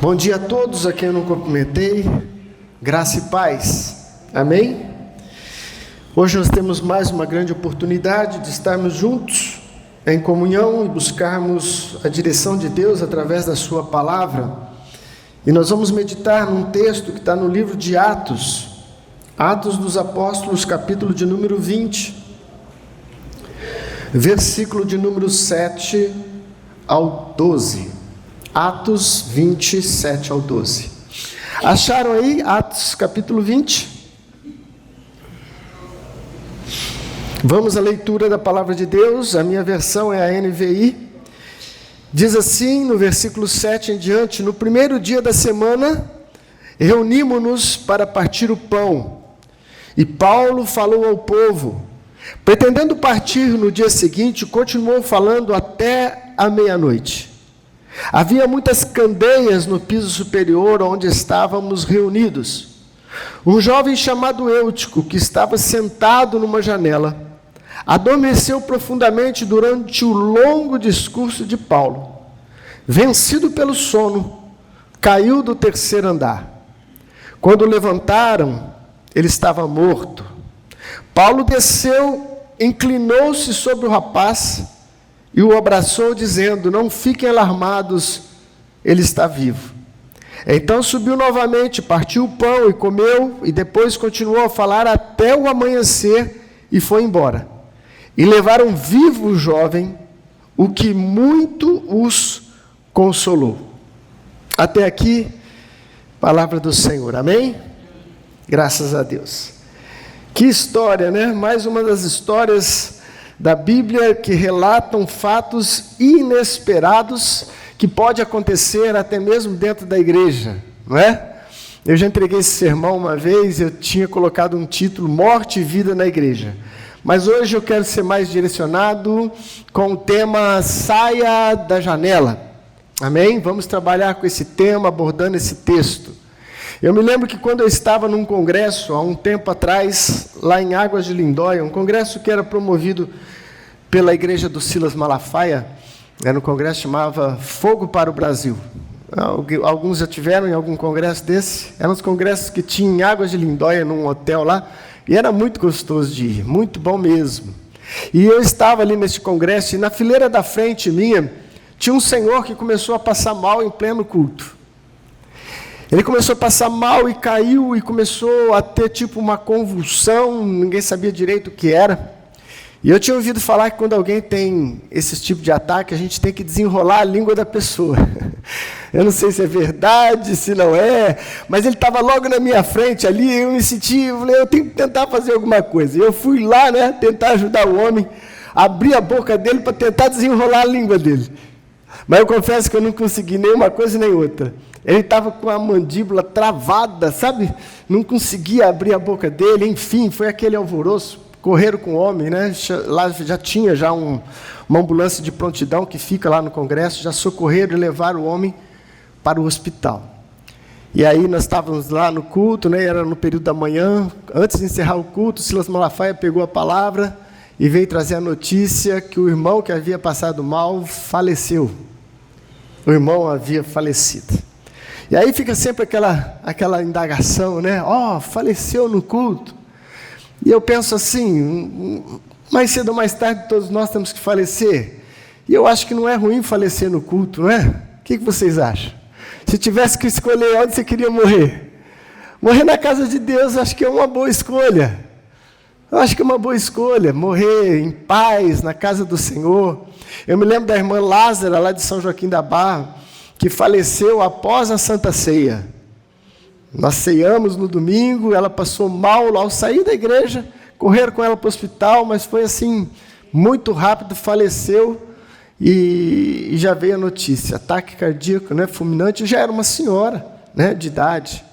Bom dia a todos, a quem eu não cumprimentei, graça e paz, amém? Hoje nós temos mais uma grande oportunidade de estarmos juntos em comunhão e buscarmos a direção de Deus através da sua palavra. E nós vamos meditar num texto que está no livro de Atos dos Apóstolos, capítulo de número 20, versículo de número 7 ao 12. Atos 20, 7 ao 12. Acharam aí Atos capítulo 20? Vamos à leitura da palavra de Deus. A minha versão é a NVI. Diz assim, no versículo 7 em diante: no primeiro dia da semana, reunimos-nos para partir o pão. E Paulo falou ao povo. Pretendendo partir no dia seguinte, continuou falando até a meia-noite. Havia muitas candeias no piso superior onde estávamos reunidos. Um jovem chamado Eutico, que estava sentado numa janela, adormeceu profundamente durante o longo discurso de Paulo. Vencido pelo sono, caiu do terceiro andar. Quando o levantaram, ele estava morto. Paulo desceu, inclinou-se sobre o rapaz e o abraçou, dizendo: não fiquem alarmados, ele está vivo. Então subiu novamente, partiu o pão e comeu, e depois continuou a falar até o amanhecer e foi embora. E levaram vivo o jovem, o que muito os consolou. Até aqui, palavra do Senhor, amém? Graças a Deus. Que história, né? Mais uma das histórias da Bíblia que relatam fatos inesperados que pode acontecer até mesmo dentro da igreja, não é? Eu já entreguei esse sermão uma vez, eu tinha colocado um título: Morte e Vida na Igreja. Mas hoje eu quero ser mais direcionado com o tema Saia da Janela. Amém? Vamos trabalhar com esse tema, abordando esse texto. Eu me lembro que quando eu estava num congresso, há um tempo atrás, lá em Águas de Lindóia, um congresso que era promovido pela igreja do Silas Malafaia, era um congresso que chamava Fogo para o Brasil. Alguns já tiveram em algum congresso desse. Eram os congressos que tinha em Águas de Lindóia, num hotel lá, e era muito gostoso de ir, muito bom mesmo. E eu estava ali nesse congresso, e na fileira da frente minha, tinha um senhor que começou a passar mal em pleno culto. Ele começou a passar mal e caiu e começou a ter tipo uma convulsão, ninguém sabia direito o que era. E eu tinha ouvido falar que quando alguém tem esse tipo de ataque, a gente tem que desenrolar a língua da pessoa. Eu não sei se é verdade, se não é, mas ele estava logo na minha frente ali, eu me senti, eu falei, eu tenho que tentar fazer alguma coisa. E eu fui lá, né, tentar ajudar o homem, abrir a boca dele para tentar desenrolar a língua dele. Mas eu confesso que eu não consegui nem uma coisa nem outra. Ele estava com a mandíbula travada, sabe? Não conseguia abrir a boca dele, enfim, foi aquele alvoroço. Correram com o homem, né? Lá já tinha uma ambulância de prontidão que fica lá no congresso, já socorreram e levaram o homem para o hospital. E aí nós estávamos lá no culto, né? Era no período da manhã, antes de encerrar o culto, Silas Malafaia pegou a palavra e veio trazer a notícia que o irmão que havia passado mal faleceu. O irmão havia falecido. E aí fica sempre aquela indagação, né? Faleceu no culto. E eu penso assim, mais cedo ou mais tarde todos nós temos que falecer. E eu acho que não é ruim falecer no culto, não é? O que vocês acham? Se tivesse que escolher onde você queria morrer? Morrer na casa de Deus, acho que é uma boa escolha. Eu acho que é uma boa escolha, morrer em paz, na casa do Senhor. Eu me lembro da irmã Lázara, lá de São Joaquim da Barra, que faleceu após a Santa Ceia. Nós ceiamos no domingo, ela passou mal, ao sair da igreja, correram com ela para o hospital, mas foi assim, muito rápido, faleceu, e já veio a notícia, ataque cardíaco, né, fulminante, já era uma senhora, né, de idade.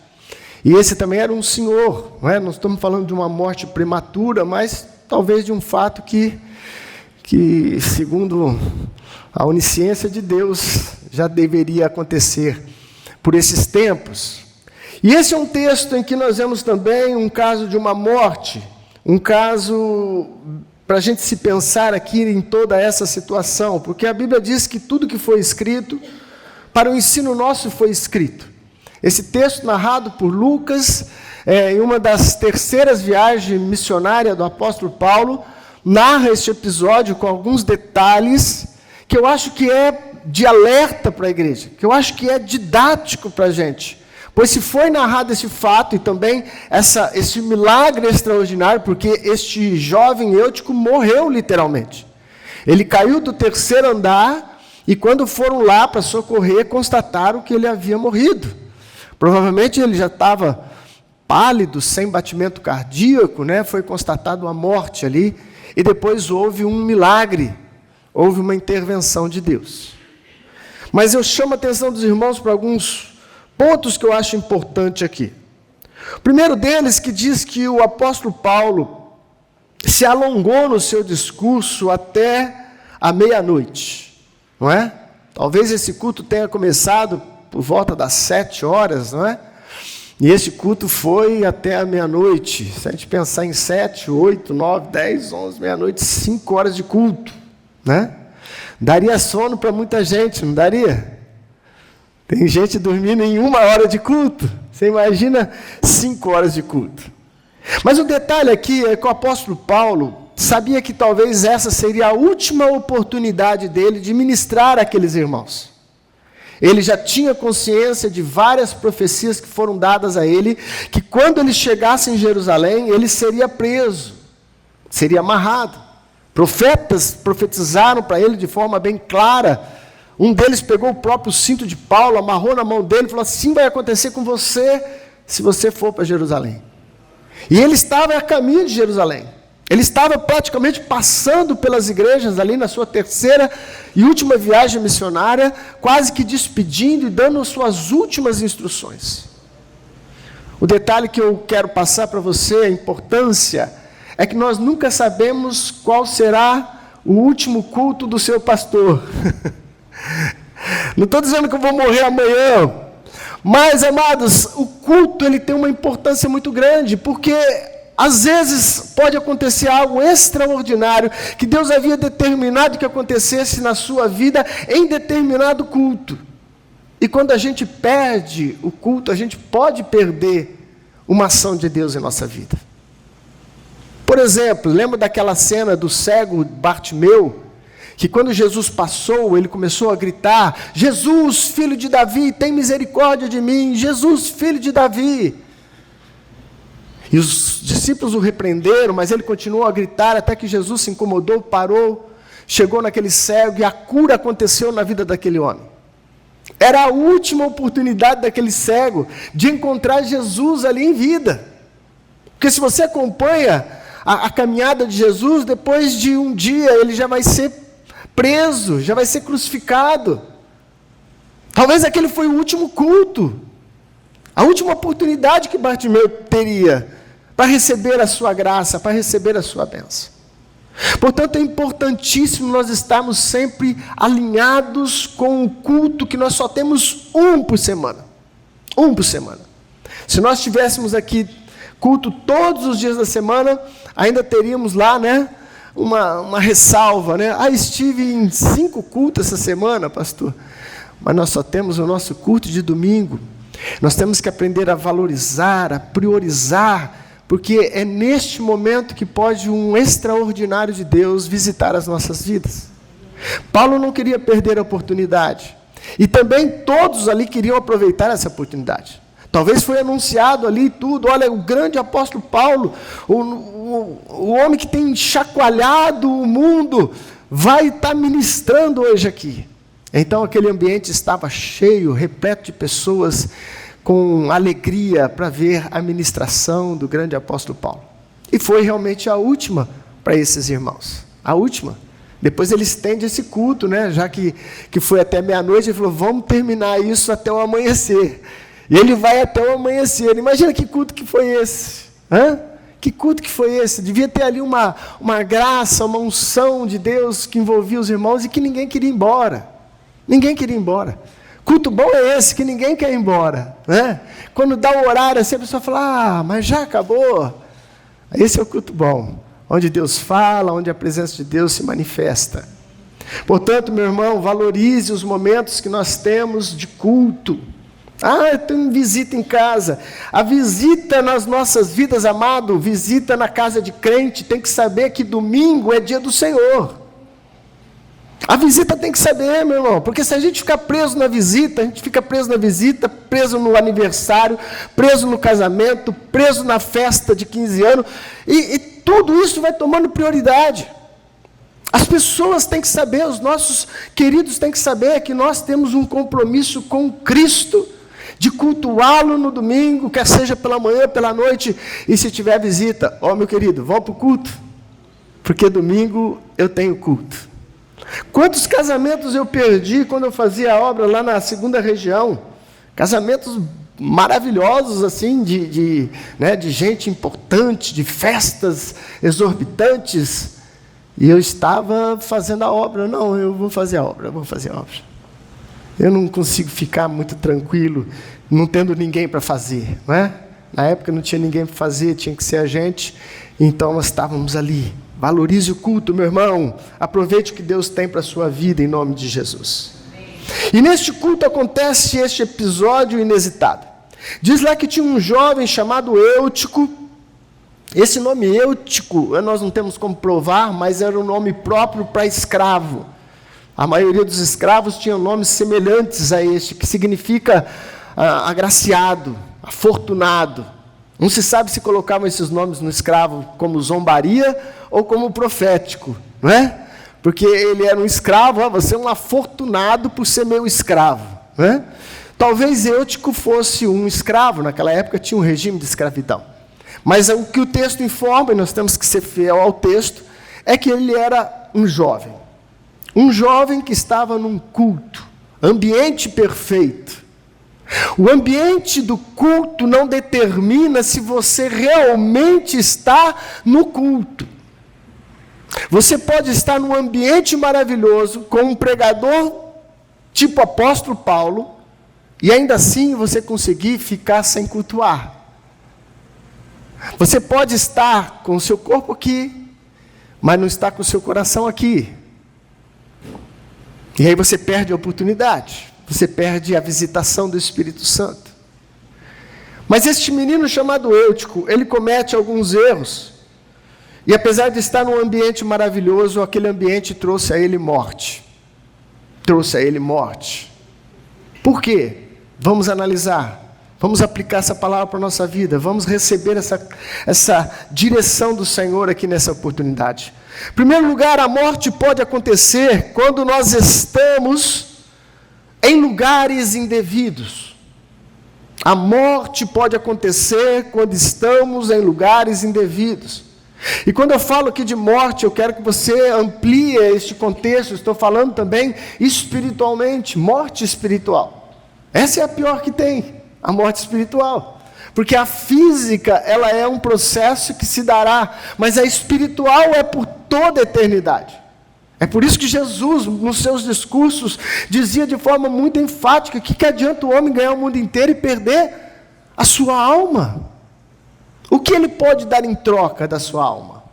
E esse também era um senhor, não é? Não estamos falando de uma morte prematura, mas talvez de um fato que segundo a onisciência de Deus, já deveria acontecer por esses tempos. E esse é um texto em que nós vemos também um caso de uma morte, um caso para a gente se pensar aqui em toda essa situação, porque a Bíblia diz que tudo que foi escrito para o ensino nosso foi escrito. Esse texto narrado por Lucas, em uma das terceiras viagens missionárias do apóstolo Paulo, narra este episódio com alguns detalhes que eu acho que é de alerta para a igreja, que eu acho que é didático para a gente. Pois se foi narrado esse fato e também esse milagre extraordinário, porque este jovem Eutico morreu literalmente. Ele caiu do terceiro andar e quando foram lá para socorrer, constataram que ele havia morrido. Provavelmente ele já estava pálido, sem batimento cardíaco, né? Foi constatado a morte ali e depois houve um milagre, houve uma intervenção de Deus. Mas eu chamo a atenção dos irmãos para alguns pontos que eu acho importante aqui. O primeiro deles que diz que o apóstolo Paulo se alongou no seu discurso até a meia-noite, não é? Talvez esse culto tenha começado por volta das 7 horas, não é? E esse culto foi até a meia-noite. Se a gente pensar em 7, 8, 9, 10, 11, meia-noite, 5 horas de culto, né? Daria sono para muita gente, não daria? Tem gente dormindo em 1 hora de culto. Você imagina 5 horas de culto. Mas o detalhe aqui é que o apóstolo Paulo sabia que talvez essa seria a última oportunidade dele de ministrar àqueles irmãos. Ele já tinha consciência de várias profecias que foram dadas a ele, que quando ele chegasse em Jerusalém, ele seria preso, seria amarrado. Profetas profetizaram para ele de forma bem clara. Um deles pegou o próprio cinto de Paulo, amarrou na mão dele e falou: assim vai acontecer com você se você for para Jerusalém. E ele estava a caminho de Jerusalém. Ele estava praticamente passando pelas igrejas ali na sua terceira e última viagem missionária, quase que despedindo e dando suas últimas instruções. O detalhe que eu quero passar para você, a importância, é que nós nunca sabemos qual será o último culto do seu pastor. Não estou dizendo que eu vou morrer amanhã, mas, amados, o culto ele tem uma importância muito grande, porque às vezes pode acontecer algo extraordinário, que Deus havia determinado que acontecesse na sua vida em determinado culto. E quando a gente perde o culto, a gente pode perder uma ação de Deus em nossa vida. Por exemplo, lembra daquela cena do cego Bartimeu, que quando Jesus passou, ele começou a gritar: Jesus, filho de Davi, tem misericórdia de mim, Jesus, filho de Davi. E os discípulos o repreenderam, mas ele continuou a gritar até que Jesus se incomodou, parou, chegou naquele cego e a cura aconteceu na vida daquele homem. Era a última oportunidade daquele cego de encontrar Jesus ali em vida. Porque se você acompanha a caminhada de Jesus, depois de um dia ele já vai ser preso, já vai ser crucificado. Talvez aquele foi o último culto, a última oportunidade que Bartimeu teria para receber a sua graça, para receber a sua bênção. Portanto, é importantíssimo nós estarmos sempre alinhados com o culto, que nós só temos um por semana. Um por semana. Se nós tivéssemos aqui culto todos os dias da semana, ainda teríamos lá, né, uma ressalva, né? Estive em 5 cultos essa semana, pastor. Mas nós só temos o nosso culto de domingo. Nós temos que aprender a valorizar, a priorizar, porque é neste momento que pode um extraordinário de Deus visitar as nossas vidas. Paulo não queria perder a oportunidade. E também todos ali queriam aproveitar essa oportunidade. Talvez foi anunciado ali tudo: olha, o grande apóstolo Paulo, o homem que tem chacoalhado o mundo, vai estar ministrando hoje aqui. Então aquele ambiente estava cheio, repleto de pessoas com alegria para ver a ministração do grande apóstolo Paulo. E foi realmente a última para esses irmãos. A última. Depois ele estende esse culto, né? Já que foi até meia-noite, ele falou: vamos terminar isso até o amanhecer. E ele vai até o amanhecer. Imagina que culto que foi esse. Que culto que foi esse? Devia ter ali uma graça, uma unção de Deus que envolvia os irmãos e que ninguém queria ir embora. Ninguém queria ir embora. Culto bom é esse, que ninguém quer ir embora, né? Quando dá o horário assim, a pessoa fala: mas já acabou. Esse é o culto bom, onde Deus fala, onde a presença de Deus se manifesta. Portanto, meu irmão, valorize os momentos que nós temos de culto. Eu tenho visita em casa. A visita nas nossas vidas, amado, visita na casa de crente, tem que saber que domingo é dia do Senhor. A visita tem que saber, meu irmão, porque se a gente ficar preso na visita, a gente fica preso na visita, preso no aniversário, preso no casamento, preso na festa de 15 anos, e tudo isso vai tomando prioridade. As pessoas têm que saber, os nossos queridos têm que saber que nós temos um compromisso com Cristo, de cultuá-lo no domingo, quer seja pela manhã, pela noite, e se tiver visita, meu querido, vamos para o culto, porque domingo eu tenho culto. Quantos casamentos eu perdi quando eu fazia a obra lá na 2ª região, casamentos maravilhosos, assim, de gente importante, de festas exorbitantes, e eu estava fazendo a obra. Não, eu vou fazer a obra. Eu não consigo ficar muito tranquilo, não tendo ninguém para fazer, não é? Na época não tinha ninguém para fazer, tinha que ser a gente, então nós estávamos ali. Valorize o culto, meu irmão, aproveite o que Deus tem para a sua vida, em nome de Jesus. E neste culto acontece este episódio inusitado. Diz lá que tinha um jovem chamado Eutico. Esse nome Eutico, nós não temos como provar, mas era um nome próprio para escravo. A maioria dos escravos tinham nomes semelhantes a este, que significa agraciado, afortunado. Não se sabe se colocavam esses nomes no escravo como zombaria ou como profético, não é? Porque ele era um escravo, você é um afortunado por ser meu escravo, não é? Talvez Eutico fosse um escravo, naquela época tinha um regime de escravidão. Mas o que o texto informa, e nós temos que ser fiel ao texto, é que ele era um jovem que estava num culto, ambiente perfeito. O ambiente do culto não determina se você realmente está no culto. Você pode estar num ambiente maravilhoso, com um pregador tipo apóstolo Paulo, e ainda assim você conseguir ficar sem cultuar. Você pode estar com o seu corpo aqui, mas não está com o seu coração aqui. E aí você perde a oportunidade. Você perde a visitação do Espírito Santo. Mas este menino chamado Eutico, ele comete alguns erros. E apesar de estar num ambiente maravilhoso, aquele ambiente trouxe a ele morte. Por quê? Vamos analisar. Vamos aplicar essa palavra para a nossa vida. Vamos receber essa direção do Senhor aqui nessa oportunidade. Em primeiro lugar, a morte pode acontecer quando nós estamos em lugares indevidos. A morte pode acontecer quando estamos em lugares indevidos. E quando eu falo aqui de morte, eu quero que você amplie este contexto. Estou falando também espiritualmente, morte espiritual. Essa é a pior que tem, a morte espiritual. Porque a física, ela é um processo que se dará, mas a espiritual é por toda a eternidade. É por isso que Jesus, nos seus discursos, dizia de forma muito enfática que adianta o homem ganhar o mundo inteiro e perder a sua alma. O que ele pode dar em troca da sua alma?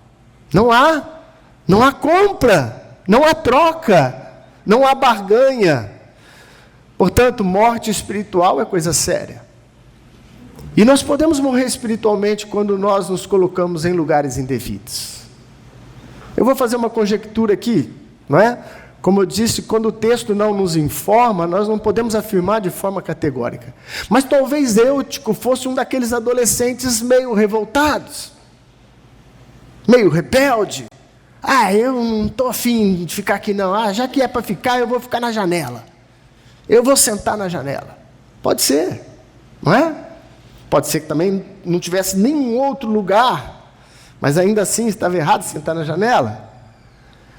Não há compra, não há troca, não há barganha. Portanto, morte espiritual é coisa séria. E nós podemos morrer espiritualmente quando nós nos colocamos em lugares indevidos. Eu vou fazer uma conjectura aqui, não é? Como eu disse, quando o texto não nos informa, nós não podemos afirmar de forma categórica. Mas talvez Eutico fosse um daqueles adolescentes meio revoltados, meio rebelde. Eu não estou afim de ficar aqui não. Já que é para ficar, eu vou ficar na janela. Eu vou sentar na janela. Pode ser, não é? Pode ser que também não tivesse nenhum outro lugar, mas ainda assim estava errado sentar na janela.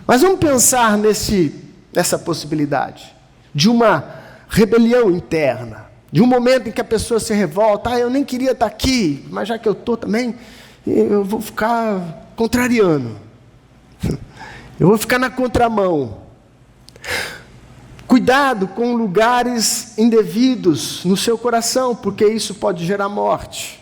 Mas vamos pensar nessa possibilidade de uma rebelião interna, de um momento em que a pessoa se revolta. Eu nem queria estar aqui, mas já que eu estou também, eu vou ficar contrariando. Eu vou ficar na contramão. Cuidado com lugares indevidos no seu coração, porque isso pode gerar morte.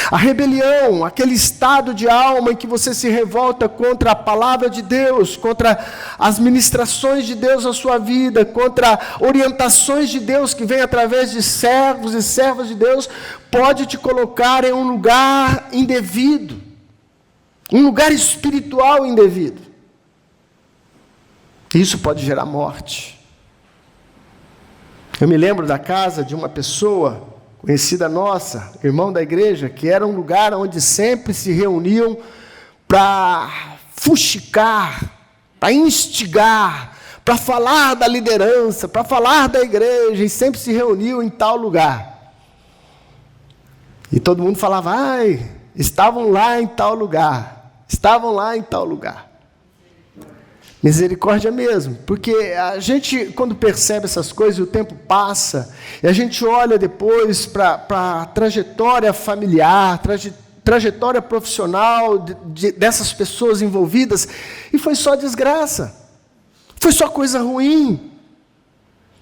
A rebelião, aquele estado de alma em que você se revolta contra a palavra de Deus, contra as ministrações de Deus na sua vida, contra orientações de Deus que vêm através de servos e servas de Deus, pode te colocar em um lugar indevido, um lugar espiritual indevido. Isso pode gerar morte. Eu me lembro da casa de uma pessoa conhecida nossa, irmão da igreja, que era um lugar onde sempre se reuniam para fuxicar, para instigar, para falar da liderança, para falar da igreja, e sempre se reuniam em tal lugar. E todo mundo falava, estavam lá em tal lugar, estavam lá em tal lugar. Misericórdia mesmo, porque a gente, quando percebe essas coisas, o tempo passa, e a gente olha depois para a trajetória familiar, trajetória profissional dessas pessoas envolvidas, e foi só desgraça, foi só coisa ruim,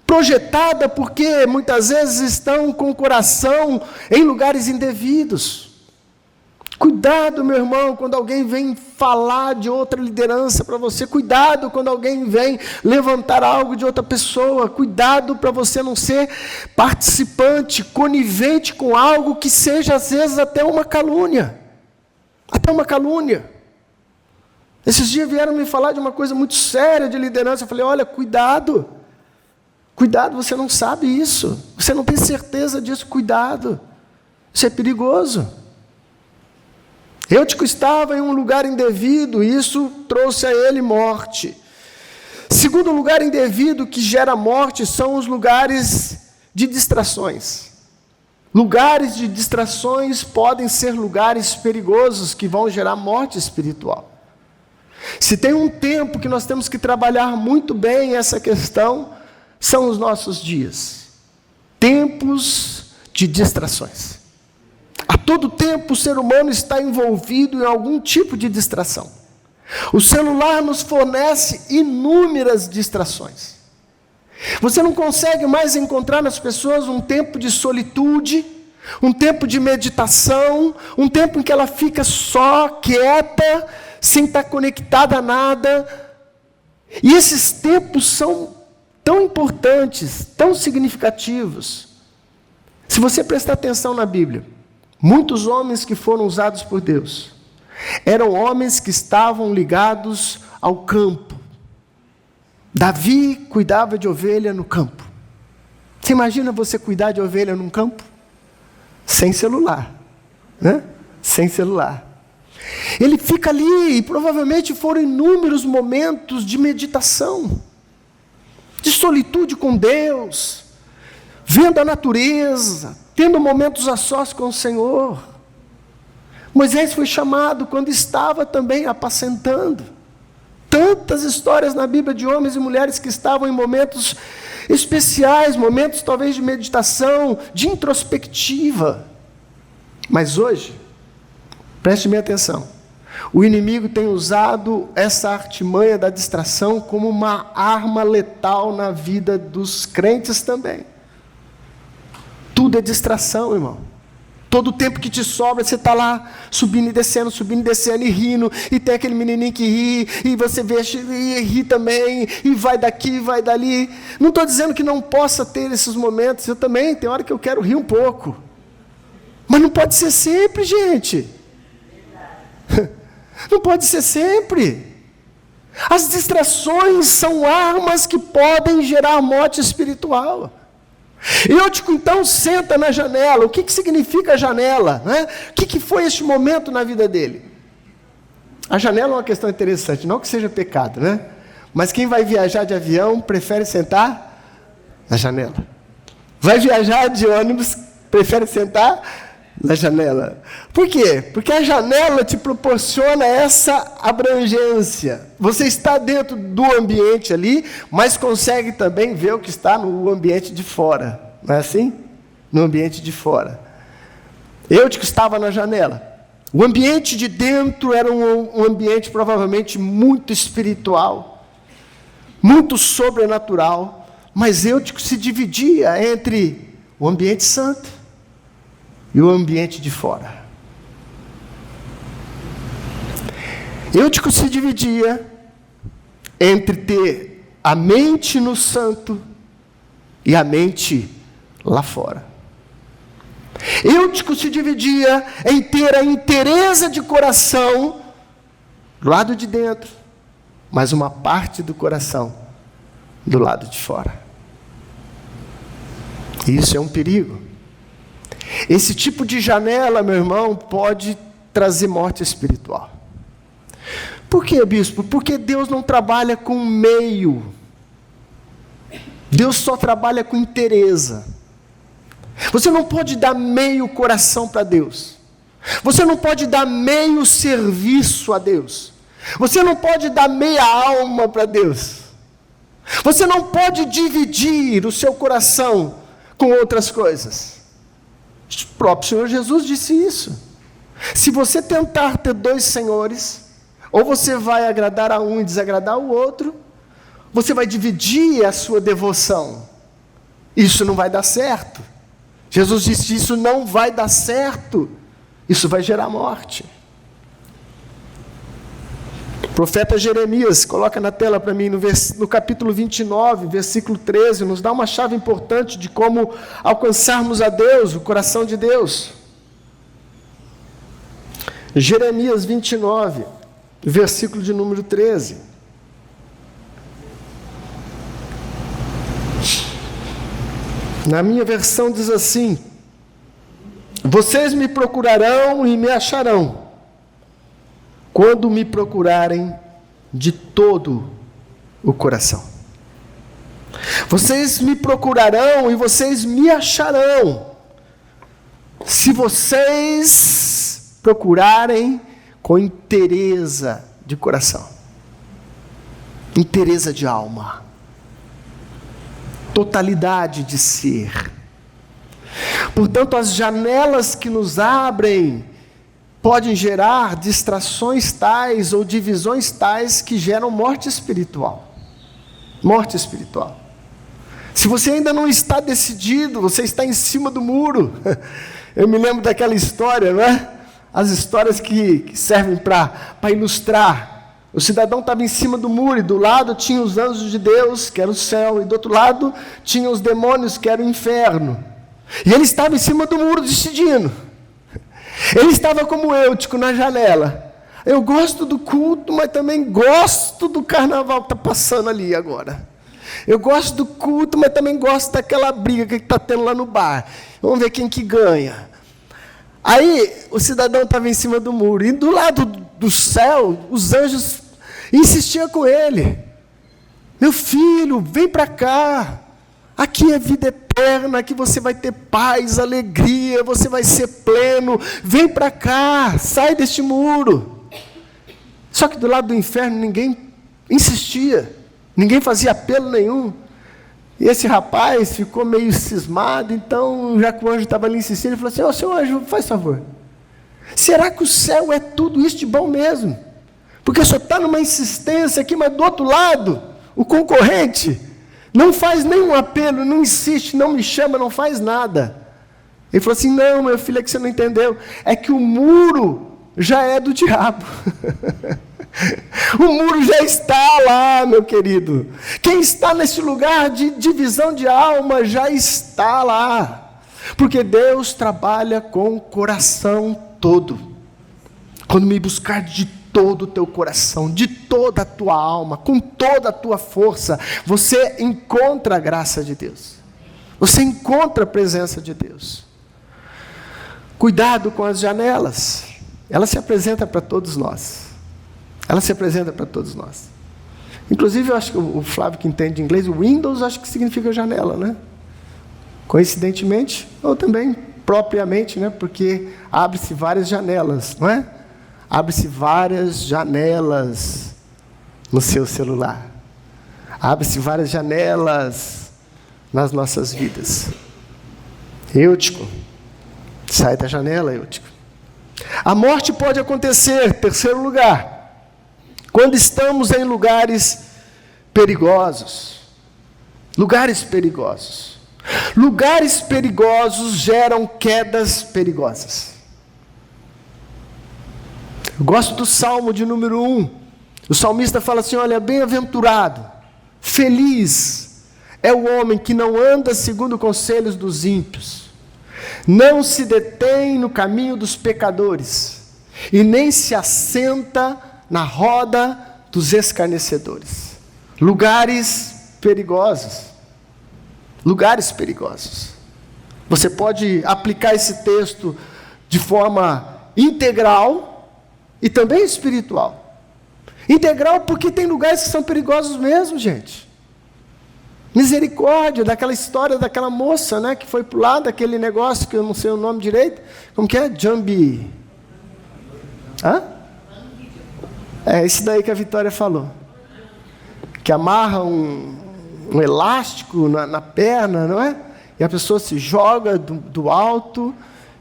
projetada porque muitas vezes estão com o coração em lugares indevidos. Cuidado, meu irmão, quando alguém vem falar de outra liderança para você. Cuidado quando alguém vem levantar algo de outra pessoa. Cuidado para você não ser participante, conivente com algo que seja, às vezes, até uma calúnia. Até uma calúnia. Esses dias vieram me falar de uma coisa muito séria de liderança. Eu falei, olha, cuidado. Cuidado, você não sabe isso. Você não tem certeza disso. Cuidado. Isso é perigoso. Eutico estava em um lugar indevido, e isso trouxe a ele morte. Segundo lugar indevido que gera morte são os lugares de distrações. Lugares de distrações podem ser lugares perigosos que vão gerar morte espiritual. Se tem um tempo que nós temos que trabalhar muito bem essa questão, são os nossos dias. Tempos de distrações. A todo tempo o ser humano está envolvido em algum tipo de distração. O celular nos fornece inúmeras distrações. Você não consegue mais encontrar nas pessoas um tempo de solitude, um tempo de meditação, um tempo em que ela fica só, quieta, sem estar conectada a nada. E esses tempos são tão importantes, tão significativos. Se você prestar atenção na Bíblia, muitos homens que foram usados por Deus eram homens que estavam ligados ao campo. Davi cuidava de ovelha no campo. Você imagina você cuidar de ovelha num campo? Sem celular, né? Sem celular. Ele fica ali e provavelmente foram inúmeros momentos de meditação, de solitude com Deus, vendo a natureza, tendo momentos a sós com o Senhor. Moisés foi chamado quando estava também apacentando. Tantas histórias na Bíblia de homens e mulheres que estavam em momentos especiais, momentos talvez de meditação, de introspectiva. Mas hoje, preste bem atenção, o inimigo tem usado essa artimanha da distração como uma arma letal na vida dos crentes também. Tudo é distração, irmão. Todo o tempo que te sobra, você está lá subindo e descendo e rindo, e tem aquele menininho que ri, e você vê e ri também, e vai daqui, e vai dali. Não estou dizendo que não possa ter esses momentos, eu também, tem hora que eu quero rir um pouco. Mas não pode ser sempre, gente. Não pode ser sempre. As distrações são armas que podem gerar morte espiritual. Eutico então senta na janela. O que significa a janela, né? O que foi este momento na vida dele? A janela é uma questão interessante, não que seja pecado, né? Mas quem vai viajar de avião prefere sentar na janela. Vai viajar de ônibus, prefere sentar na janela. Por quê? Porque a janela te proporciona essa abrangência. Você está dentro do ambiente ali, mas consegue também ver o que está no ambiente de fora. Não é assim? No ambiente de fora. Eutico estava na janela. O ambiente de dentro era um ambiente provavelmente muito espiritual, muito sobrenatural, mas Eutico se dividia entre o ambiente santo e o ambiente de fora. Eutico se dividia entre ter a mente no santo e a mente lá fora. Eutico se dividia em ter a inteireza de coração do lado de dentro, mas uma parte do coração do lado de fora. Isso é um perigo. Esse tipo de janela, meu irmão, pode trazer morte espiritual. Por quê, bispo? Porque Deus não trabalha com meio. Deus só trabalha com inteireza. Você não pode dar meio coração para Deus. Você não pode dar meio serviço a Deus. Você não pode dar meia alma para Deus. Você não pode dividir o seu coração com outras coisas. O próprio Senhor Jesus disse isso. Se você tentar ter dois senhores, ou você vai agradar a um e desagradar o outro, você vai dividir a sua devoção. Isso não vai dar certo. Jesus disse: isso não vai dar certo. Isso vai gerar morte. O profeta Jeremias, coloca na tela para mim, no capítulo 29, versículo 13, nos dá uma chave importante de como alcançarmos a Deus, o coração de Deus. Jeremias 29, versículo de número 13. Na minha versão diz assim: vocês me procurarão e me acharão, quando me procurarem de todo o coração. Vocês me procurarão e vocês me acharão, se vocês procurarem com inteireza de coração, inteireza de alma, totalidade de ser. Portanto, as janelas que nos abrem podem gerar distrações tais ou divisões tais que geram morte espiritual. Morte espiritual. Se você ainda não está decidido, você está em cima do muro. Eu me lembro daquela história, não é? As histórias que servem para ilustrar. O cidadão estava em cima do muro e do lado tinha os anjos de Deus, que era o céu, e do outro lado tinha os demônios, que era o inferno. E ele estava em cima do muro decidindo. Ele estava como Eutico na janela. Eu gosto do culto, mas também gosto do carnaval que está passando ali agora. Eu gosto do culto, mas também gosto daquela briga que está tendo lá no bar. Vamos ver quem que ganha. Aí o cidadão estava em cima do muro. E do lado do céu, os anjos insistiam com ele. Meu filho, vem para cá. Aqui é vida eterna, aqui você vai ter paz, alegria, você vai ser pleno. Vem para cá, sai deste muro. Só que do lado do inferno ninguém insistia, ninguém fazia apelo nenhum. E esse rapaz ficou meio cismado, então já que o anjo estava ali insistindo, ele falou assim: seu anjo, faz favor, será que o céu é tudo isso de bom mesmo? Porque só está numa insistência aqui, mas do outro lado, o concorrente não faz nenhum apelo, não insiste, não me chama, não faz nada. Ele falou assim: não, meu filho, é que você não entendeu. É que o muro já é do diabo. O muro já está lá, meu querido. Quem está nesse lugar de divisão de alma já está lá. Porque Deus trabalha com o coração todo. Quando me buscar de todo o teu coração, de toda a tua alma, com toda a tua força, você encontra a graça de Deus. Você encontra a presença de Deus. Cuidado com as janelas. Ela se apresenta para todos nós. Ela se apresenta para todos nós. Inclusive, eu acho que o Flávio, que entende inglês, o Windows, acho que significa janela, né? Coincidentemente, ou também propriamente, né? Porque abre-se várias janelas, não é? Abre-se várias janelas no seu celular. Abre-se várias janelas nas nossas vidas. Eutico, sai da janela, Eutico. A morte pode acontecer, terceiro lugar, quando estamos em lugares perigosos. Lugares perigosos. Lugares perigosos geram quedas perigosas. Eu gosto do Salmo de número 1. O salmista fala assim, olha, bem-aventurado, feliz é o homem que não anda segundo conselhos dos ímpios, não se detém no caminho dos pecadores, e nem se assenta na roda dos escarnecedores. Lugares perigosos. Lugares perigosos. Você pode aplicar esse texto de forma integral e também espiritual. Integral porque tem lugares que são perigosos mesmo, gente. Misericórdia, daquela história daquela moça, né, que foi para o lado daquele negócio que eu não sei o nome direito. Como que é? Jambi. Hã? É esse daí que a Vitória falou. Que amarra um elástico na perna, não é? E a pessoa se joga do alto,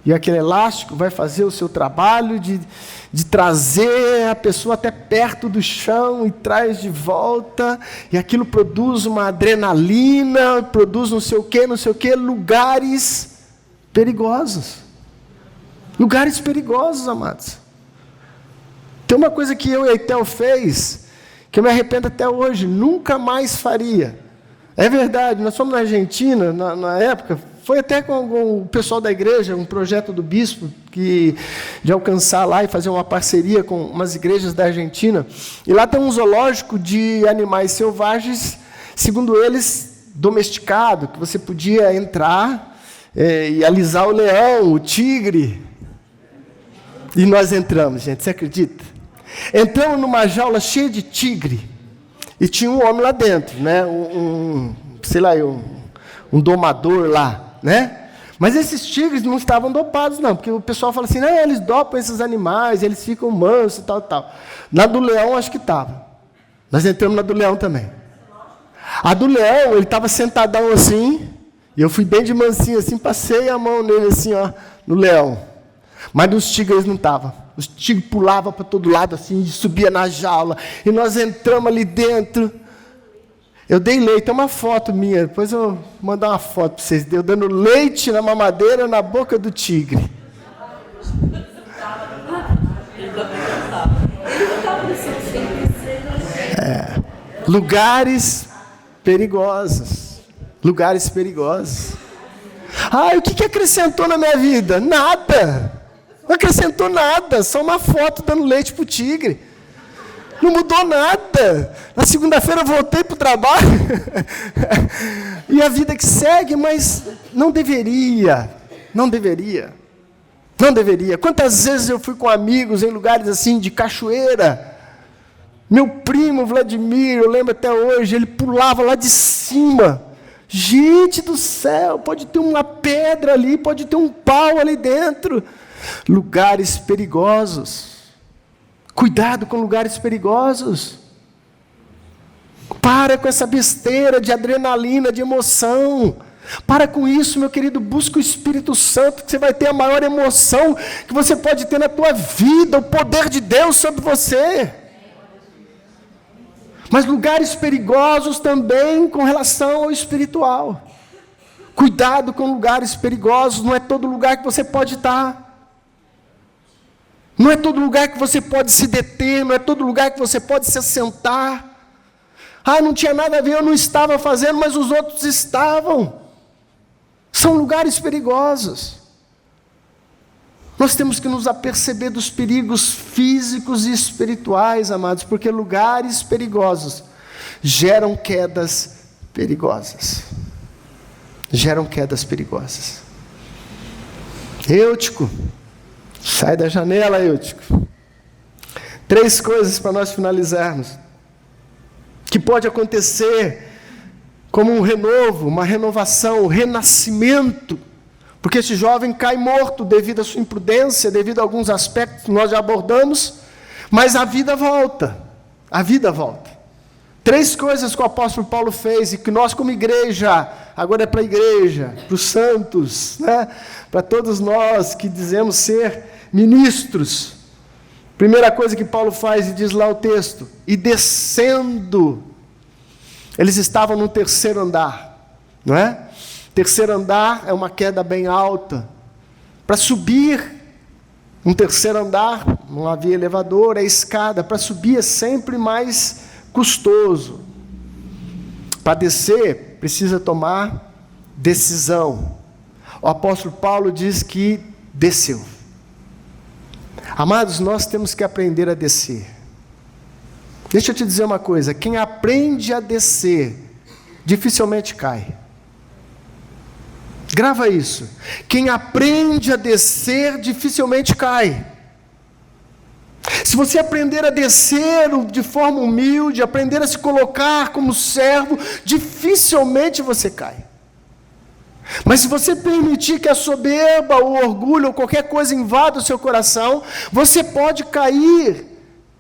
e aquele elástico vai fazer o seu trabalho de trazer a pessoa até perto do chão e traz de volta, e aquilo produz uma adrenalina, produz não sei o quê, lugares perigosos. Lugares perigosos, amados. Tem uma coisa que eu e a Eitel fez, que eu me arrependo até hoje, nunca mais faria. É verdade, nós fomos na Argentina, na época, foi até com o pessoal da igreja, um projeto do bispo, de alcançar lá e fazer uma parceria com umas igrejas da Argentina. E lá tem um zoológico de animais selvagens, segundo eles, domesticado, que você podia entrar e alisar o leão, o tigre. E nós entramos, gente, você acredita? Entramos numa jaula cheia de tigre. E tinha um homem lá dentro, né? um domador lá, né? Mas esses tigres não estavam dopados, não, porque o pessoal fala assim, não, eles dopam esses animais, eles ficam mansos e tal. Na do leão, acho que estava. Nós entramos na do leão também. A do leão, ele estava sentadão assim, e eu fui bem de mansinho assim, passei a mão nele assim, ó, no leão. Mas nos tigres não estava. Os tigres pulavam para todo lado assim, e subia na jaula, e nós entramos ali dentro. Eu dei leite, tem uma foto minha, depois eu vou mandar uma foto para vocês, eu dando leite na mamadeira na boca do tigre. Lugares perigosos. Lugares perigosos. O que acrescentou na minha vida? Nada. Não acrescentou nada, só uma foto dando leite para o tigre. Não mudou nada. Na segunda-feira eu voltei para o trabalho. E a vida que segue, mas não deveria. Não deveria. Não deveria. Quantas vezes eu fui com amigos em lugares assim de cachoeira. Meu primo Vladimir, eu lembro até hoje, ele pulava lá de cima. Gente do céu, pode ter uma pedra ali, pode ter um pau ali dentro. Lugares perigosos. Cuidado com lugares perigosos. Para com essa besteira de adrenalina, de emoção. Para com isso, meu querido. Busca o Espírito Santo, que você vai ter a maior emoção que você pode ter na tua vida, o poder de Deus sobre você. Mas lugares perigosos também com relação ao espiritual. Cuidado com lugares perigosos. Não é todo lugar que você pode estar. Não é todo lugar que você pode se deter, não é todo lugar que você pode se assentar. Não tinha nada a ver, eu não estava fazendo, mas os outros estavam. São lugares perigosos. Nós temos que nos aperceber dos perigos físicos e espirituais, amados, porque lugares perigosos geram quedas perigosas. Geram quedas perigosas. Eutico. Sai da janela, Eutico. 3 coisas para nós finalizarmos. Que pode acontecer como um renovo, uma renovação, um renascimento. Porque esse jovem cai morto devido à sua imprudência, devido a alguns aspectos que nós já abordamos. Mas a vida volta. A vida volta. 3 coisas que o apóstolo Paulo fez e que nós como igreja, agora é para a igreja, para os santos, né? Para todos nós que dizemos ser ministros. Primeira coisa que Paulo faz, e diz lá o texto, e descendo, eles estavam no 3º andar, não é? 3º andar é uma queda bem alta. Para subir um terceiro andar, não havia elevador, a escada para subir é sempre mais custoso. Para descer, precisa tomar decisão. O apóstolo Paulo diz que desceu. Amados, nós temos que aprender a descer. Deixa eu te dizer uma coisa: quem aprende a descer, dificilmente cai. Grava isso. Quem aprende a descer, dificilmente cai. Se você aprender a descer de forma humilde, aprender a se colocar como servo, dificilmente você cai. Mas se você permitir que a soberba, o orgulho ou qualquer coisa invada o seu coração, você pode cair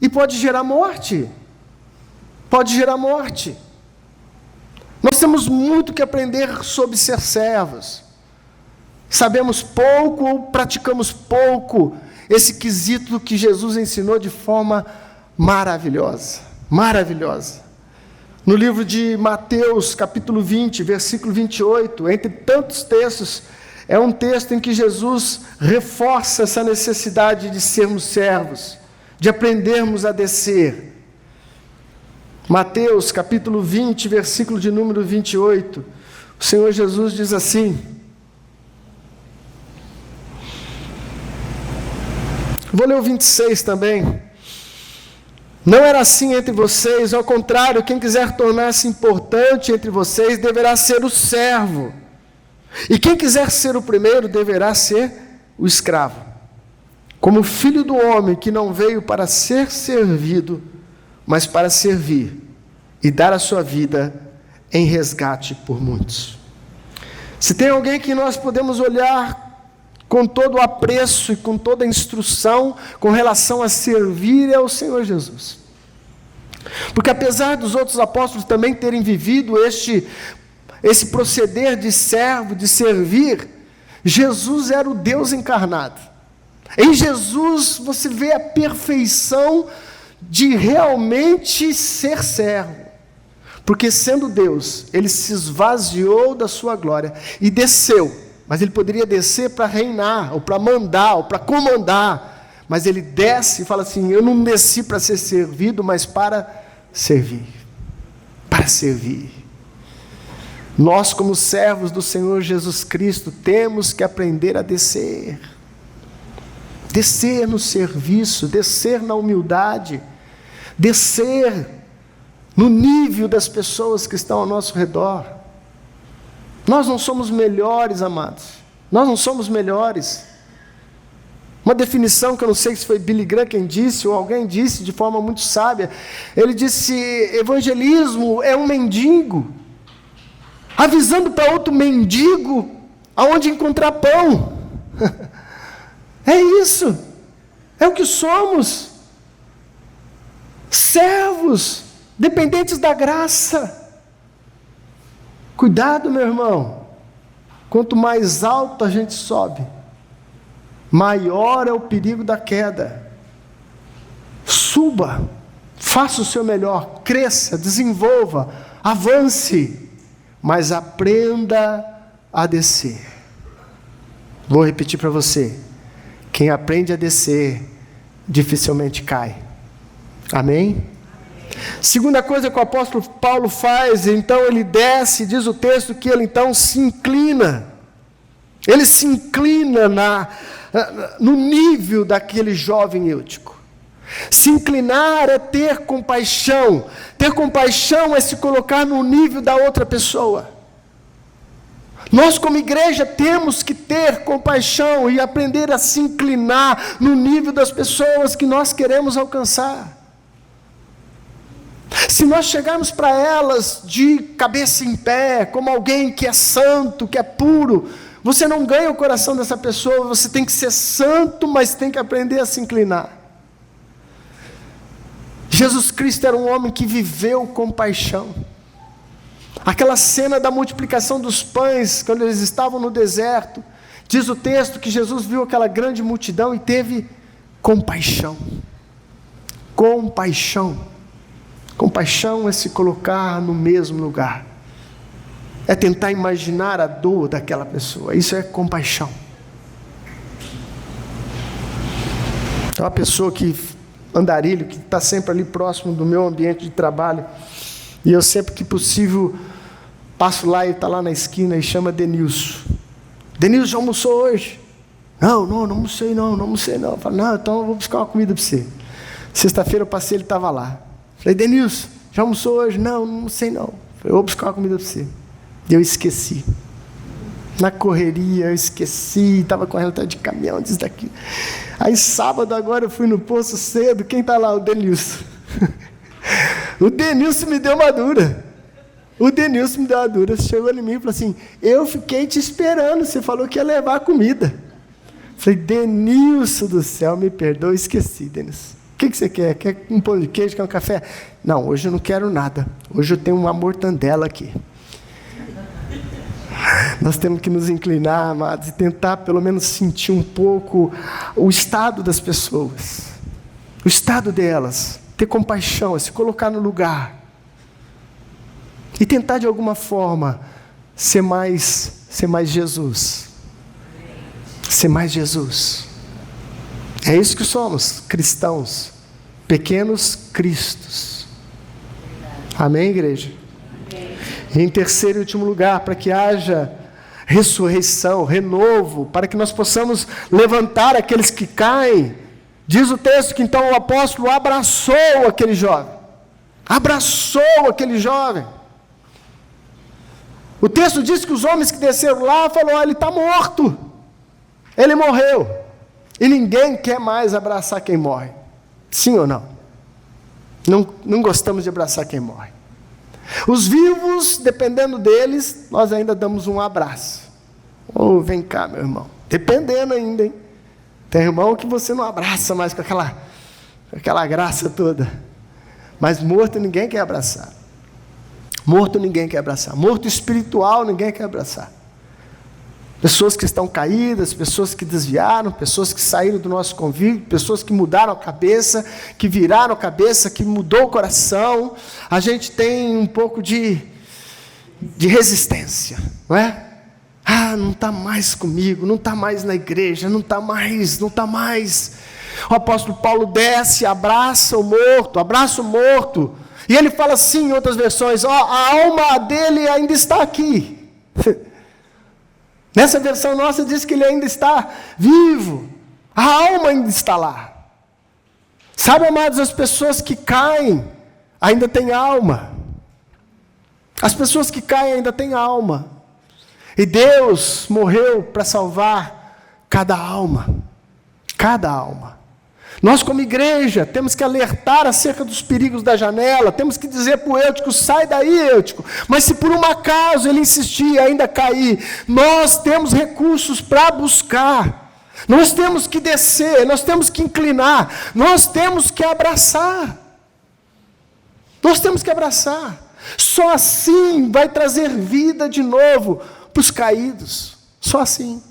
e pode gerar morte. Pode gerar morte. Nós temos muito que aprender sobre ser servos. Sabemos pouco ou praticamos pouco esse quesito que Jesus ensinou de forma maravilhosa. Maravilhosa. No livro de Mateus, capítulo 20, versículo 28, entre tantos textos, é um texto em que Jesus reforça essa necessidade de sermos servos, de aprendermos a descer. Mateus, capítulo 20, versículo de número 28, o Senhor Jesus diz assim: vou ler o 26 também. Não era assim entre vocês, ao contrário, quem quiser tornar-se importante entre vocês deverá ser o servo. E quem quiser ser o primeiro deverá ser o escravo. Como o filho do homem que não veio para ser servido, mas para servir e dar a sua vida em resgate por muitos. Se tem alguém que nós podemos olhar com todo o apreço e com toda a instrução com relação a servir, é o Senhor Jesus. Porque apesar dos outros apóstolos também terem vivido esse proceder de servo, de servir, Jesus era o Deus encarnado. Em Jesus você vê a perfeição de realmente ser servo. Porque sendo Deus, ele se esvaziou da sua glória e desceu. Mas ele poderia descer para reinar, ou para mandar, ou para comandar. Mas ele desce e fala assim: eu não desci para ser servido, mas para servir. Para servir. Nós, como servos do Senhor Jesus Cristo, temos que aprender a descer. Descer no serviço, descer na humildade, descer no nível das pessoas que estão ao nosso redor. Nós não somos melhores, amados. Nós não somos melhores. Uma definição que eu não sei se foi Billy Graham quem disse, ou alguém disse de forma muito sábia. Ele disse: evangelismo é um mendigo avisando para outro mendigo aonde encontrar pão. É isso. É o que somos. Servos, dependentes da graça. Cuidado, meu irmão. Quanto mais alto a gente sobe, maior é o perigo da queda. Suba, faça o seu melhor, cresça, desenvolva, avance, mas aprenda a descer. Vou repetir para você: quem aprende a descer, dificilmente cai. Amém? Segunda coisa que o apóstolo Paulo faz, então ele desce, diz o texto que ele então se inclina. Ele se inclina no nível daquele jovem Eutico. Se inclinar é ter compaixão. Ter compaixão é se colocar no nível da outra pessoa. Nós, como igreja, temos que ter compaixão e aprender a se inclinar no nível das pessoas que nós queremos alcançar. Se nós chegarmos para elas de cabeça em pé, como alguém que é santo, que é puro, você não ganha o coração dessa pessoa. Você tem que ser santo, mas tem que aprender a se inclinar. Jesus Cristo era um homem que viveu compaixão. Aquela cena da multiplicação dos pães, quando eles estavam no deserto, diz o texto que Jesus viu aquela grande multidão e teve compaixão. Compaixão. Compaixão é se colocar no mesmo lugar. É tentar imaginar a dor daquela pessoa. Isso é compaixão. É uma pessoa que andarilho, que está sempre ali próximo do meu ambiente de trabalho. E eu sempre que possível passo lá e está lá na esquina e chama Denilson. Denilson, já almoçou hoje? Não almocei não. Eu falo, não, então eu vou buscar uma comida para você. Sexta-feira eu passei, ele estava lá. Falei, Denilson, já almoçou hoje? Não almocei não. Eu vou buscar uma comida para você. E eu esqueci. Na correria, eu esqueci, estava correndo atrás de caminhão, disso daqui. Aí sábado agora eu fui no posto cedo, quem está lá? O Denilson. O Denilson me deu uma dura. Chegou em mim e falou assim, eu fiquei te esperando, você falou que ia levar a comida. Falei, Denilson do céu, me perdoa, esqueci, Denilson. O que você quer? Quer um pão de queijo, quer um café? Não, hoje eu não quero nada. Hoje eu tenho uma mortandela aqui. Nós temos que nos inclinar, amados, e tentar pelo menos sentir um pouco o estado das pessoas. O estado delas. Ter compaixão, se colocar no lugar. E tentar de alguma forma ser mais Jesus. Ser mais Jesus. É isso que somos, cristãos. Pequenos cristos. Amém, igreja? E em terceiro e último lugar, para que haja ressurreição, renovo, para que nós possamos levantar aqueles que caem. Diz o texto que então o apóstolo abraçou aquele jovem. O texto diz que os homens que desceram lá falaram, ele está morto. Ele morreu. E ninguém quer mais abraçar quem morre. Sim ou não? Não gostamos de abraçar quem morre. Os vivos, dependendo deles, nós ainda damos um abraço. Vem cá, meu irmão. Dependendo ainda, hein? Tem irmão que você não abraça mais com aquela graça toda. Mas morto ninguém quer abraçar. Morto espiritual ninguém quer abraçar. Pessoas que estão caídas, pessoas que desviaram, pessoas que saíram do nosso convívio, pessoas que mudaram a cabeça, que viraram a cabeça, que mudou o coração. A gente tem um pouco de resistência, não é? Não está mais comigo, não está mais na igreja, não está mais. O apóstolo Paulo desce, abraça o morto. E ele fala assim em outras versões, a alma dele ainda está aqui. Nessa versão nossa diz que ele ainda está vivo. A alma ainda está lá. Sabe, amados, as pessoas que caem ainda têm alma. As pessoas que caem ainda têm alma. E Deus morreu para salvar cada alma. Cada alma. Nós como igreja temos que alertar acerca dos perigos da janela, temos que dizer para o Eutico, sai daí, Eutico. Mas se por um acaso ele insistir e ainda cair, nós temos recursos para buscar. Nós temos que descer, nós temos que inclinar, nós temos que abraçar. Só assim vai trazer vida de novo para os caídos. Só assim.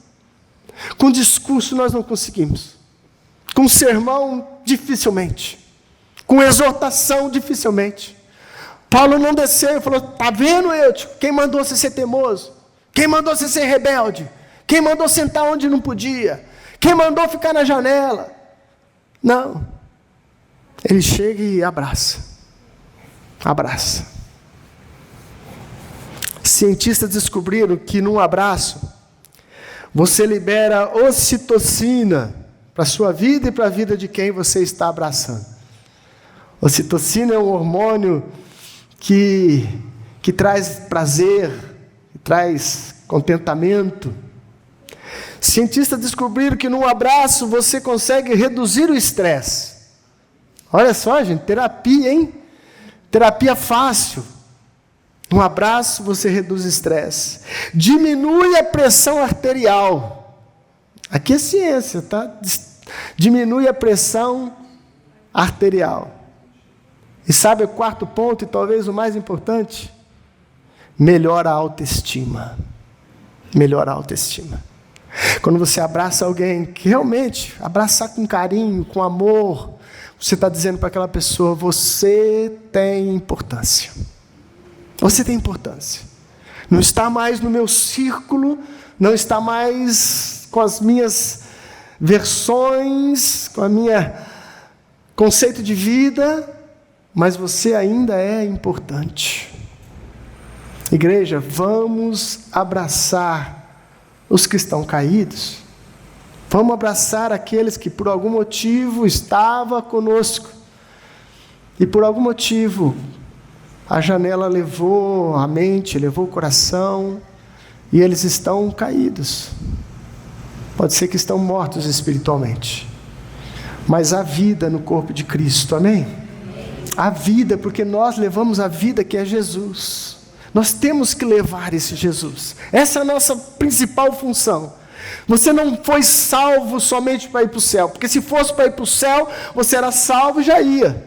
Com discurso nós não conseguimos. Com sermão, dificilmente. Com exortação, dificilmente. Paulo não desceu e falou, está vendo, Eutico? Quem mandou você ser teimoso? Quem mandou você ser rebelde? Quem mandou sentar onde não podia? Quem mandou ficar na janela? Não. Ele chega e abraça. Cientistas descobriram que num abraço, você libera ocitocina para a sua vida e para a vida de quem você está abraçando. Ocitocina é um hormônio que traz prazer, que traz contentamento. Cientistas descobriram que num abraço você consegue reduzir o estresse. Olha só, gente, terapia, hein? Terapia fácil. Num abraço você reduz o estresse. Diminui a pressão arterial. Aqui é ciência, tá? Diminui a pressão arterial. E sabe o quarto ponto, e talvez o mais importante? Melhora a autoestima. Quando você abraça alguém, que realmente, abraçar com carinho, com amor, você está dizendo para aquela pessoa, você tem importância. Não está mais no meu círculo, não está mais com as minhas versões, com a minha conceito de vida, mas você ainda é importante. Igreja, vamos abraçar os que estão caídos. Vamos abraçar aqueles que por algum motivo estavam conosco e por algum motivo a janela levou a mente, levou o coração e eles estão caídos. Pode ser que estão mortos espiritualmente, mas há vida no corpo de Cristo, amém? Há vida, porque nós levamos a vida que é Jesus. Nós temos que levar esse Jesus. Essa é a nossa principal função. Você não foi salvo somente para ir para o céu, porque se fosse para ir para o céu, você era salvo e já ia.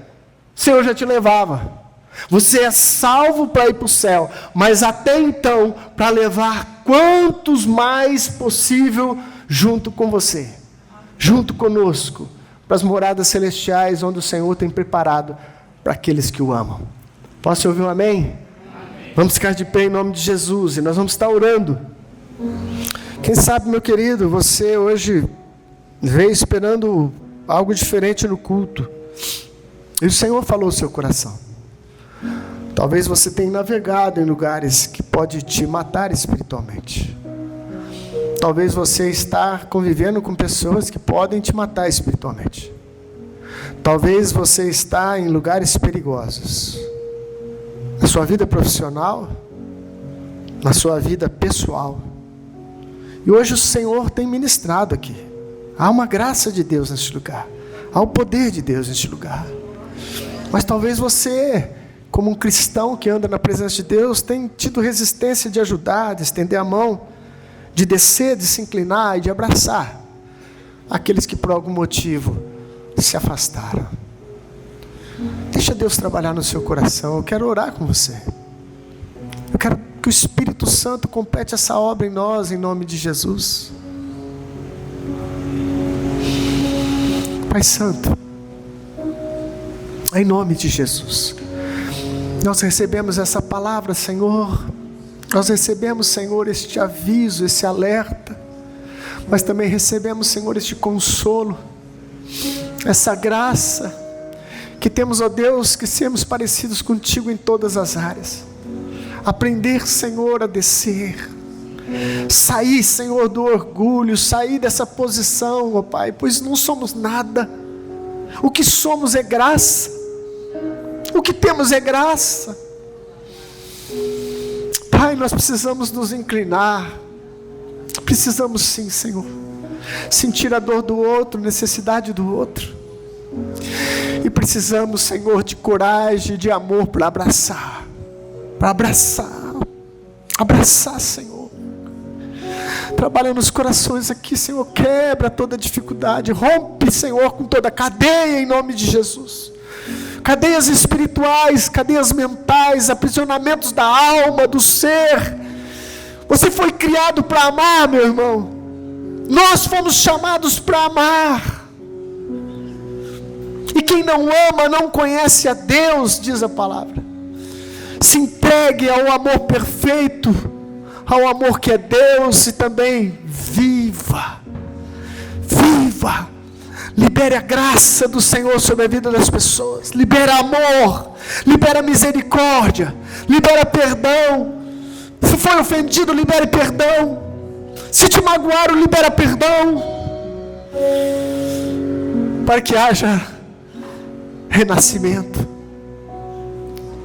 O Senhor já te levava. Você é salvo para ir para o céu, mas até então, para levar quantos mais possível junto com você, junto conosco, para as moradas celestiais, onde o Senhor tem preparado para aqueles que o amam. Posso ouvir um amém? Vamos ficar de pé em nome de Jesus e nós vamos estar orando. Quem sabe, meu querido, você hoje veio esperando algo diferente no culto e o Senhor falou ao seu coração. Talvez você tenha navegado em lugares que pode te matar espiritualmente. Talvez você está convivendo com pessoas que podem te matar espiritualmente. Talvez você está em lugares perigosos. Na sua vida profissional, na sua vida pessoal. E hoje o Senhor tem ministrado aqui. Há uma graça de Deus neste lugar. Há o poder de Deus neste lugar. Mas talvez você, como um cristão que anda na presença de Deus, tenha tido resistência de ajudar, de estender a mão, de descer, de se inclinar e de abraçar aqueles que por algum motivo se afastaram. Deixa Deus trabalhar no seu coração. Eu quero orar com você. Eu quero que o Espírito Santo complete essa obra em nós, em nome de Jesus. Pai Santo, em nome de Jesus, nós recebemos essa palavra, Senhor. Nós recebemos, Senhor, este aviso, esse alerta. Mas também recebemos, Senhor, este consolo, essa graça, que temos, ó Deus, que sermos parecidos contigo em todas as áreas. Aprender, Senhor, a descer. Sair, Senhor, do orgulho, sair dessa posição, ó Pai, pois não somos nada. O que somos é graça. O que temos é graça. Pai, nós precisamos nos inclinar. Precisamos sim, Senhor, sentir a dor do outro, necessidade do outro. E precisamos, Senhor, de coragem, de amor para abraçar. Para abraçar, Senhor. Trabalha nos corações aqui, Senhor, quebra toda dificuldade, rompe, Senhor, com toda cadeia em nome de Jesus. Cadeias espirituais, cadeias mentais, aprisionamentos da alma, do ser. Você foi criado para amar, meu irmão. Nós fomos chamados para amar. E quem não ama não conhece a Deus, diz a palavra. Se entregue ao amor perfeito, ao amor que é Deus, e também viva. Libere a graça do Senhor sobre a vida das pessoas. Libera amor, libera misericórdia, libera perdão. Se foi ofendido, libere perdão. Se te magoaram, libera perdão. Para que haja renascimento,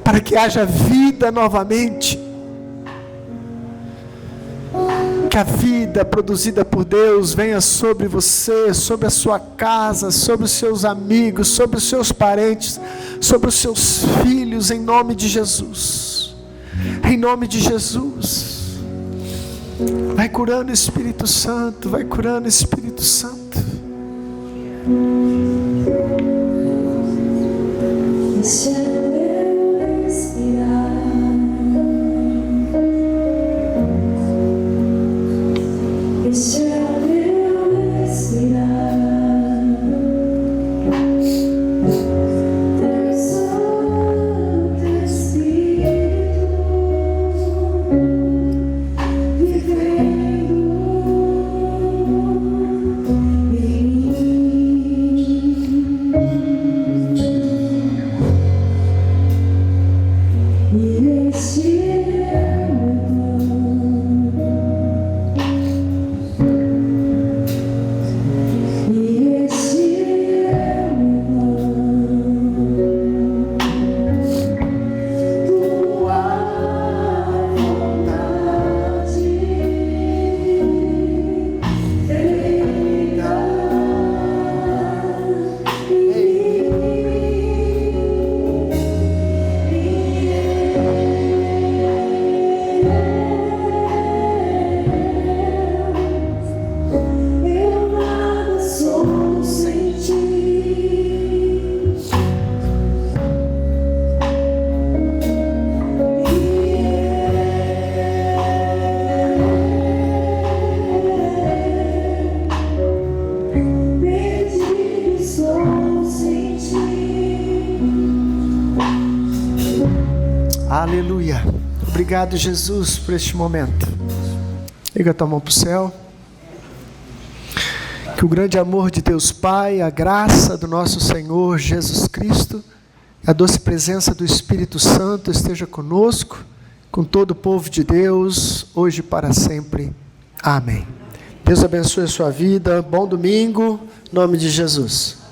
para que haja vida novamente. Que a vida produzida por Deus venha sobre você, sobre a sua casa, sobre os seus amigos, sobre os seus parentes, sobre os seus filhos, em nome de Jesus. Em nome de Jesus. Vai curando, Espírito Santo, vai curando, Espírito Santo. Deixa eu respirar. Deixa eu respirar. Teu Santo Espírito vivendo em Aleluia. Obrigado, Jesus, por este momento. Liga a tua mão para o céu. Que o grande amor de Deus Pai, a graça do nosso Senhor Jesus Cristo, a doce presença do Espírito Santo esteja conosco, com todo o povo de Deus, hoje e para sempre. Amém. Deus abençoe a sua vida. Bom domingo, em nome de Jesus.